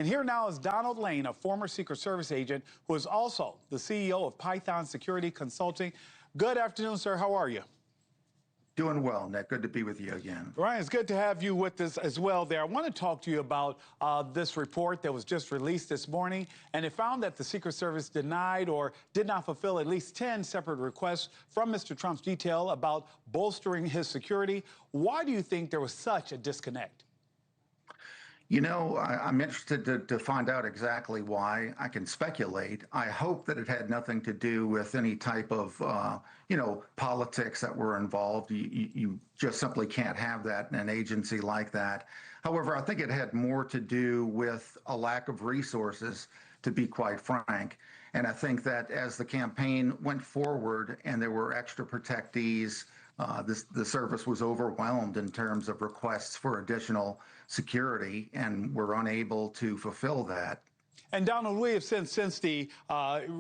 And here now is Donald Lane, a former Secret Service agent who is also the CEO of Python Security Consulting. Good afternoon, sir. How are you? Doing well, Nick. Good to be with you again. Ryan, it's good to have you with us as well there. I want to talk to you about this report that was just released this morning, and it found that the Secret Service denied or did not fulfill at least 10 separate requests from Mr. Trump's detail about bolstering his security. Why do you think there was such a disconnect? You know, I'm interested to find out exactly why. I can speculate. I hope that it had nothing to do with any type of, politics that were involved. You just simply can't have that in an agency like that. However, I think it had more to do with a lack of resources, to be quite frank. And I think that as the campaign went forward and there were extra protectees, the service was overwhelmed in terms of requests for additional security, and we're unable to fulfill that. And Donald, we have since the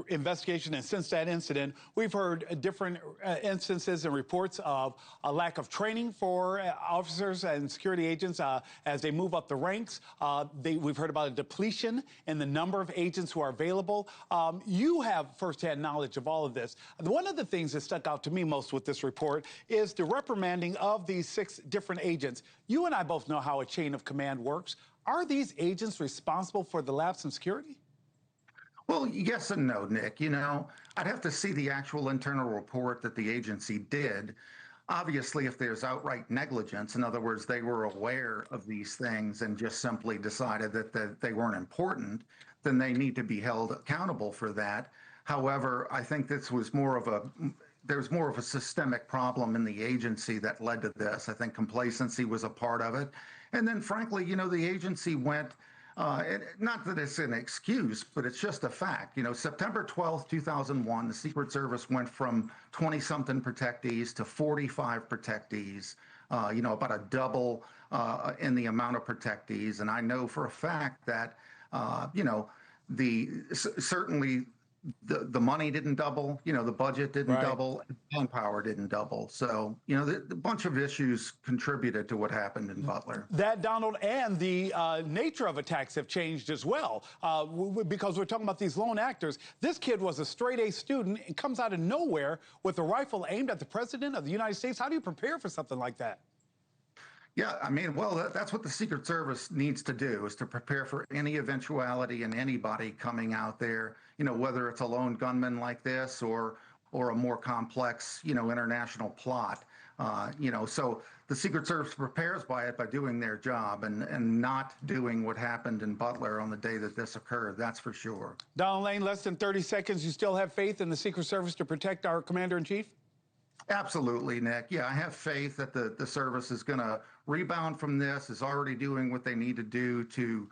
investigation and since that incident, we've heard different instances and reports of a lack of training for officers and security agents as they move up the ranks. We've heard about a depletion in the number of agents who are available. You have firsthand knowledge of all of this. One of the things that stuck out to me most with this report is the reprimanding of these 6 different agents. You and I both know how a chain of command works. Are these agents responsible for the lapse in security? Well, yes and no, Nick. You know, I'd have to see the actual internal report that the agency did. Obviously, if there's outright negligence, in other words, they were aware of these things and just simply decided that they weren't important, then they need to be held accountable for that. However, I think this was there's more of a systemic problem in the agency that led to this. I think complacency was a part of it. And then, frankly, you know, the agency went, not that it's an excuse, but it's just a fact. You know, September 12th, 2001, the Secret Service went from 20-something protectees to 45 protectees, about a double in the amount of protectees. And I know for a fact that, certainly the money didn't double, the budget didn't double, manpower didn't double. So, the bunch of issues contributed to what happened in Butler. That, Donald, and the nature of attacks have changed as well, because we're talking about these lone actors. This kid was a straight-A student and comes out of nowhere with a rifle aimed at the president of the United States. How do you prepare for something like that? Yeah, I mean, well, that's what the Secret Service needs to do, is to prepare for any eventuality and anybody coming out there, whether it's a lone gunman like this or a more complex, international plot. So the Secret Service prepares by doing their job and not doing what happened in Butler on the day that this occurred. That's for sure. Donald Lane, less than 30 seconds. You still have faith in the Secret Service to protect our commander-in-chief? Absolutely, Nick. Yeah, I have faith that the service is going to rebound from this, is already doing what they need to do to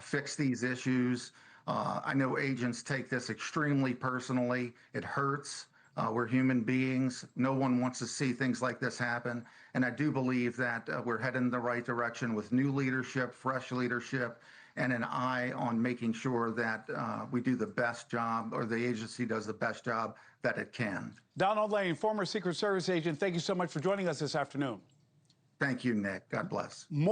fix these issues. I know agents take this extremely personally. It hurts. We're human beings. No one wants to see things like this happen. And I do believe that we're heading in the right direction with new leadership, fresh leadership, and an eye on making sure that we do the best job, or the agency does the best job that it can. Donald Lane, former Secret Service agent, thank you so much for joining us this afternoon. Thank you, Nick. God bless. More